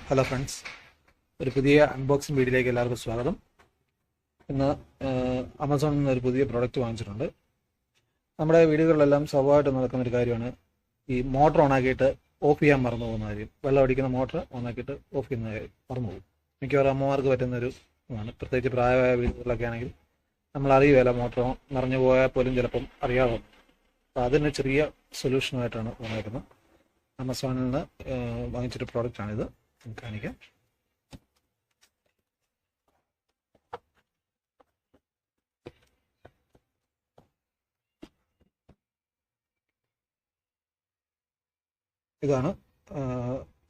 Hello friends, ഒരു പുതിയ unboxing വീഡിയോയിലേക്ക് എല്ലാവർക്കും സ്വാഗതം. ഇന്ന് ആമസോണിൽ നിന്ന് ഒരു പുതിയ പ്രോഡക്റ്റ് വാങ്ങിച്ചിട്ടുണ്ട്. നമ്മുടെ വീടുകളിലെല്ലാം സ്വാഭാവികമായിട്ട് നടക്കുന്നൊരു കാര്യമാണ് ഈ മോട്ടർ ഓണാക്കിയിട്ട് ഓഫ് ചെയ്യാൻ മറന്നു പോകുന്ന കാര്യം. വെള്ളം അടിക്കുന്ന മോട്ടർ ഓണാക്കിയിട്ട് ഓഫ് ചെയ്യുന്ന കാര്യം മറന്നു പോകും. മിക്കവാറും അമ്മമാർക്ക് പറ്റുന്നൊരു ഇതാണ്. പ്രത്യേകിച്ച് പ്രായമായ വീടുകളിലൊക്കെ ആണെങ്കിൽ നമ്മൾ അറിയുകയില്ല, മോട്ടർ നിറഞ്ഞു പോയാൽ പോലും ചിലപ്പം അറിയാതെ. അപ്പോൾ അതിന് ചെറിയ സൊല്യൂഷനായിട്ടാണ് വന്നേക്കുന്നത്. ആമസോണിൽ നിന്ന് വാങ്ങിച്ചൊരു പ്രോഡക്റ്റാണിത്. കാണിക്കാം. ഇതാണ്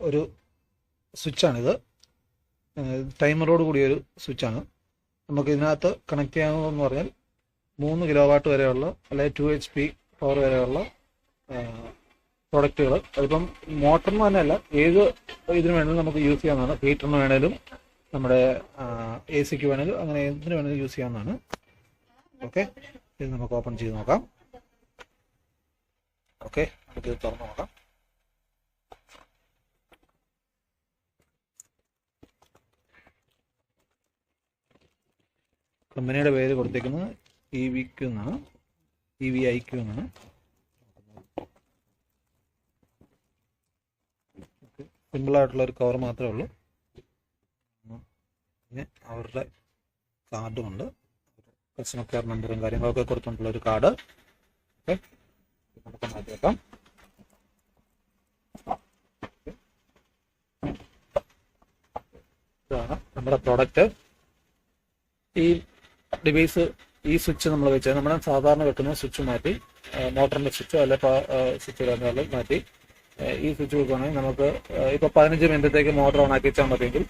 ഒരു സ്വിച്ചാണിത്. ടൈമറോട് കൂടിയൊരു സ്വിച്ചാണ്. നമുക്ക് ഇതിനകത്ത് കണക്ട് ചെയ്യാവുന്നതെന്ന് പറഞ്ഞാൽ 3 കിലോവാട്ട് വരെയുള്ള അല്ലെങ്കിൽ 2 HP പവർ വരെയുള്ള പ്രൊഡക്റ്റുകൾ. അതിപ്പം മോട്ടറിന് തന്നെയല്ല, ഏത് ഇതിന് വേണമെങ്കിലും നമുക്ക് യൂസ് ചെയ്യാവുന്നതാണ്. ഹീറ്ററിന് വേണേലും നമ്മുടെ AC ക്ക് വേണേലും അങ്ങനെ എന്തിനു വേണേലും യൂസ് ചെയ്യാവുന്നതാണ്. ഓക്കെ, ഇത് നമുക്ക് ഓപ്പൺ ചെയ്ത് നോക്കാം. ഓക്കെ, നമുക്ക് ഇത് തുറന്ന് നോക്കാം. കമ്പനിയുടെ പേര് കൊടുത്തേക്കുന്നത് EVIQ എന്നാണ്. EVIQ. സിമ്പിളായിട്ടുള്ള ഒരു കവർ മാത്രമേ ഉള്ളൂ. പിന്നെ അവരുടെ കാർഡുമുണ്ട്, കസ്റ്റമർ കെയർ നമ്പറും കാര്യങ്ങളൊക്കെ കൊടുത്തിട്ടുള്ള ഒരു കാർഡ്. ഓക്കെ, നമുക്ക് മാറ്റി വെക്കാം. ഇതാണ് നമ്മുടെ പ്രോഡക്റ്റ്. ഈ ഡിവൈസ്, ഈ സ്വിച്ച് നമ്മൾ വെച്ചാൽ നമ്മൾ സാധാരണ വെക്കുന്ന സ്വിച്ച് മാറ്റി മോട്ടറിൻ്റെ സ്വിച്ചോ അല്ലെ സ്വിച്ച് മാറ്റി ഈ സ്വിച്ച് വെക്കുകയാണെങ്കിൽ നമുക്ക് ഇപ്പോൾ 15 മിനിറ്റത്തേക്ക് മോട്ടർ ഓൺ ആക്കി വെച്ചാൽ മതിയെങ്കിൽ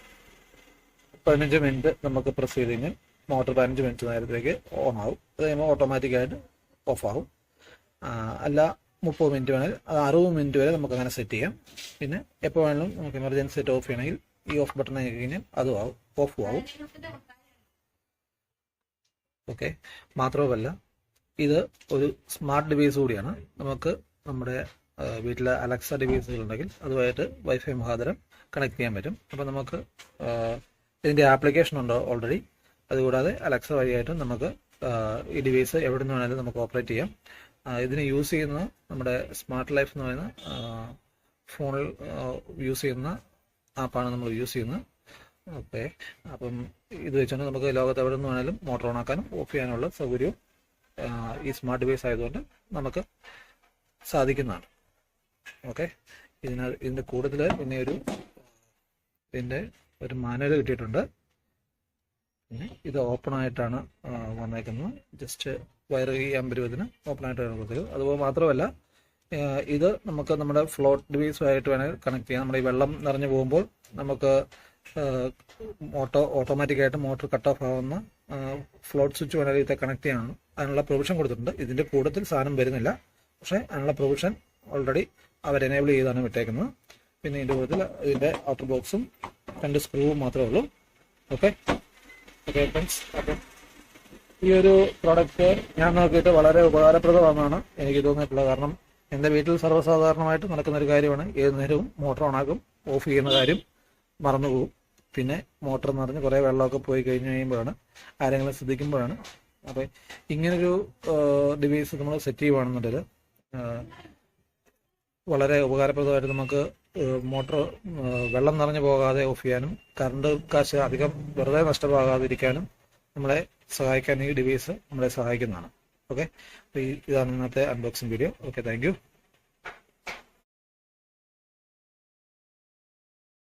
15 മിനിറ്റ് നമുക്ക് പ്രസ് ചെയ്ത് കഴിഞ്ഞാൽ മോട്ടർ 15 മിനിറ്റ് നേരത്തേക്ക് ഓൺ ആവും. അത് കഴിയുമ്പോൾ ഓട്ടോമാറ്റിക്കായിട്ട് ഓഫ് ആവും. അല്ല 30 മിനിറ്റ് വേണമെങ്കിൽ അത് 60 മിനിറ്റ് വരെ നമുക്ക് അങ്ങനെ സെറ്റ് ചെയ്യാം. പിന്നെ എപ്പോൾ വേണമെങ്കിലും നമുക്ക് എമർജൻസി ആയിട്ട് ഓഫ് ചെയ്യണമെങ്കിൽ ഈ ഓഫ് ബട്ടൺ ആയി കഴിഞ്ഞാൽ അതും ആവും, ഓഫും ആവും. ഓക്കെ, മാത്രവുമല്ല ഇത് ഒരു സ്മാർട്ട് ഡിവൈസ് കൂടിയാണ്. നമുക്ക് നമ്മുടെ വീട്ടിലെ അലക്സ ഡിവൈസുകൾ ഉണ്ടെങ്കിൽ അതുമായിട്ട് വൈഫൈ മുഖാന്തരം കണക്ട് ചെയ്യാൻ പറ്റും. അപ്പോൾ നമുക്ക് ഇതിൻ്റെ ആപ്ലിക്കേഷൻ ഉണ്ട് ഓൾറെഡി. അതുകൂടാതെ അലക്സ വഴിയായിട്ടും നമുക്ക് ഈ ഡിവൈസ് എവിടെ നിന്ന് വേണമെങ്കിലും നമുക്ക് ഓപ്പറേറ്റ് ചെയ്യാം. ഇതിന് യൂസ് ചെയ്യുന്ന നമ്മുടെ സ്മാർട്ട് ലൈഫ് എന്ന് പറയുന്ന ഫോണിൽ യൂസ് ചെയ്യുന്ന ആപ്പാണ് നമ്മൾ യൂസ് ചെയ്യുന്നത്. ഓക്കെ, അപ്പം ഇത് വെച്ചുകൊണ്ട് നമുക്ക് ലോകത്ത് എവിടെ നിന്ന് വേണമെങ്കിലും മോട്ടോർ ഓൺ ആക്കാനും ഓഫ് ചെയ്യാനുള്ള സൗകര്യവും ഈ സ്മാർട്ട് ഡിവൈസ് ആയതുകൊണ്ട് നമുക്ക് സാധിക്കുന്നതാണ്. ഓക്കെ, ഇതിൻ്റെ കൂടുതൽ പിന്നെ ഇതിൻ്റെ ഒരു മാനുവൽ കിട്ടിയിട്ടുണ്ട്. പിന്നെ ഇത് ഓപ്പൺ ആയിട്ടാണ് വന്നേക്കുന്നത്. ജസ്റ്റ് വയർ ചെയ്യാൻ പരുവത്തിന് ഓപ്പൺ ആയിട്ടാണ് കൊടുത്തത്. അതുപോലെ മാത്രമല്ല ഇത് നമുക്ക് നമ്മുടെ ഫ്ലോട്ട് ഡിവൈസുമായിട്ട് വേണമെങ്കിൽ കണക്ട് ചെയ്യാം. നമ്മുടെ ഈ വെള്ളം നിറഞ്ഞു പോകുമ്പോൾ നമുക്ക് ഓട്ടോമാറ്റിക്കായിട്ട് മോട്ടോർ കട്ട് ഓഫ് ആവുന്ന ഫ്ലോട്ട് സ്വിച്ച് വേണമെങ്കിൽ ഇത് കണക്ട് ചെയ്യാനാണ്. അതിനുള്ള പ്രൊവിഷൻ കൊടുത്തിട്ടുണ്ട്. ഇതിൻ്റെ കൂട്ടത്തിൽ സാധനം വരുന്നില്ല, പക്ഷേ അതിനുള്ള പ്രൊവിഷൻ ഓൾറെഡി അവർ എനേബിൾ ചെയ്താണ് വിട്ടേക്കുന്നത്. പിന്നെ ഇതിൻ്റെ കൂട്ടത്തിൽ ഇതിൻ്റെ ഔട്ടർ ബോക്സും 2 സ്ക്രൂവും മാത്രമേ ഉള്ളൂ. ഓക്കെ ഫ്രണ്ട്സ്, അപ്പം ഈ ഒരു പ്രോഡക്റ്റ് ഞാൻ നോക്കിയിട്ട് വളരെ ഉപകാരപ്രദമാണെന്നാണ് എനിക്ക് തോന്നിയിട്ടുള്ളത്. കാരണം എൻ്റെ വീട്ടിൽ സർവ്വസാധാരണമായിട്ട് നടക്കുന്നൊരു കാര്യമാണ്. ഏത് നേരവും മോട്ടോർ ഓണാക്കും, ഓഫ് ചെയ്യുന്ന കാര്യം മറന്നുപോകും. പിന്നെ മോട്ടർ നിറഞ്ഞ് കുറേ വെള്ളമൊക്കെ പോയി കഴിയുമ്പോഴാണ് ആരെങ്കിലും ശ്രദ്ധിക്കുമ്പോഴാണ്. അപ്പോൾ ഇങ്ങനൊരു ഡിവൈസ് നമ്മൾ സെറ്റ് ചെയ്യുകയാണെന്നുണ്ടെങ്കിൽ വളരെ ഉപകാരപ്രദമായിട്ട് നമുക്ക് മോട്ടർ വെള്ളം നിറഞ്ഞു പോകാതെ ഓഫ് ചെയ്യാനും കറണ്ട് കാശ് അധികം വെറുതെ നഷ്ടമാകാതിരിക്കാനും നമ്മളെ സഹായിക്കാൻ ഈ ഡിവൈസ് നമ്മളെ സഹായിക്കുന്നതാണ്. ഓക്കെ, അപ്പോൾ ഇതാണ് ഇന്നത്തെ unboxing video. Okay, thank you.